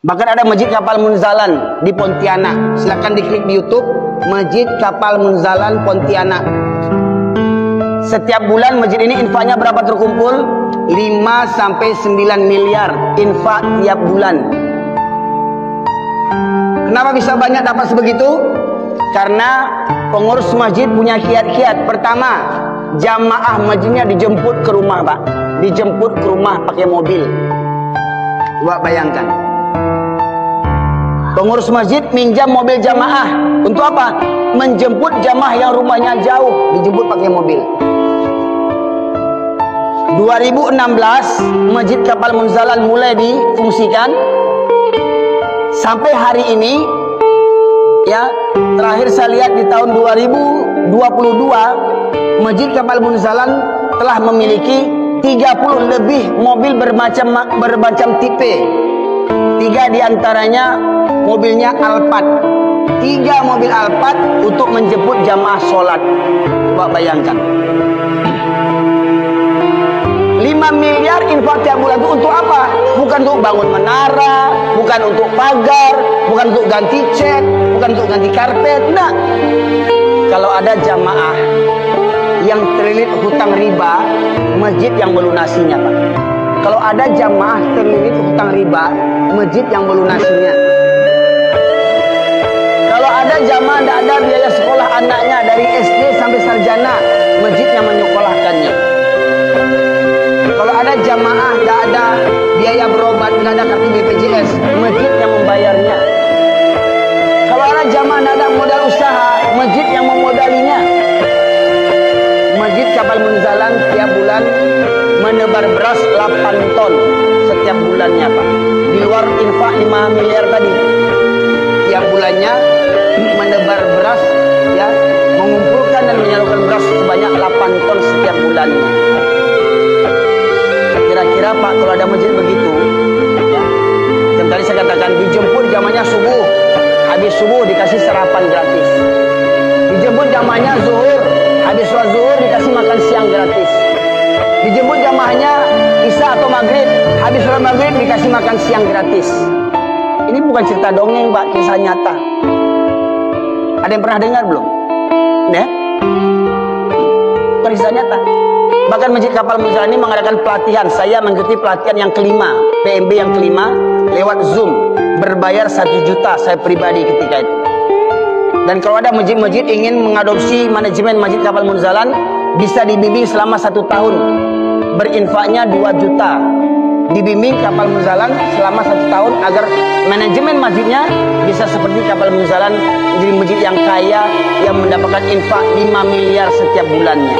Bahkan ada Masjid Kapal Munzalan di Pontianak. Silakan diklik di YouTube Masjid Kapal Munzalan Pontianak. Setiap bulan masjid ini infaknya berapa terkumpul? 5 sampai 9 miliar infak tiap bulan. Kenapa bisa banyak dapat sebegitu? Karena pengurus masjid punya kiat-kiat. Pertama, jamaah masjidnya dijemput ke rumah, Pak. Dijemput ke rumah pakai mobil. Coba bayangkan. Pengurus masjid minjam mobil jamaah. Untuk apa? Menjemput jamaah yang rumahnya jauh. Dijemput pakai mobil. 2016 Masjid Kapal Munzalan mulai difungsikan. Sampai hari ini, ya, terakhir saya lihat di tahun 2022 Masjid Kapal Munzalan telah memiliki 30 lebih mobil bermacam tipe. 3 diantaranya mobilnya Alphard. 3 mobil Alphard untuk menjemput jamaah sholat. Coba bayangkan. 5 miliar infak tiap bulan itu untuk apa? Bukan untuk bangun menara, bukan untuk pagar, bukan untuk ganti cat, bukan untuk ganti karpet. Nah, kalau ada jamaah yang terlilit hutang riba, masjid yang melunasinya, Pak. Kalau ada jamaah terlilit hutang riba, masjid yang melunasinya. Kalau ada jamaah tidak ada biaya sekolah anaknya dari SD sampai sarjana, masjid yang menyekolahkannya. Kalau ada jamaah tidak ada biaya berobat, tidak ada kartu BPJS, masjid yang membayarnya. Kalau ada jamaah tidak ada modal usaha, masjid yang memodalinya. Masjid Kapal Munzalan tiap bulan menebar beras 8 ton setiap bulannya, Pak. Di luar infak 5 miliar tadi, tiap bulannya menebar beras, ya, mengumpulkan dan menyalurkan beras sebanyak 8 ton setiap bulannya. Kira-kira, Pak, kalau ada masjid begitu, ya, yang tadi saya katakan dijemput jamaahnya subuh, habis subuh dikasih sarapan gratis. Dijemput jamaahnya zuhur, habis sholat zuhur dikasih makan siang gratis. Dijemput jamaahnya isya atau maghrib, habis sholat maghrib dikasih makan siang gratis. Ini bukan cerita dongeng, Pak, kisah nyata. Ada yang pernah dengar belum? Ya? Bukan kisah nyata. Bahkan Masjid Kapal Munzalan ini mengadakan pelatihan. Saya mengikuti pelatihan yang kelima, PMB yang kelima, lewat Zoom. Berbayar 1 juta saya pribadi ketika itu. Dan kalau ada masjid-masjid ingin mengadopsi manajemen Masjid Kapal Munzalan, bisa dibimbing selama 1 tahun. Berinfaknya 2 juta. Dibimbing Kapal Munzalan selama 1 tahun agar manajemen masjidnya bisa seperti Kapal Munzalan, menjadi masjid yang kaya, yang mendapatkan infak 5 miliar setiap bulannya.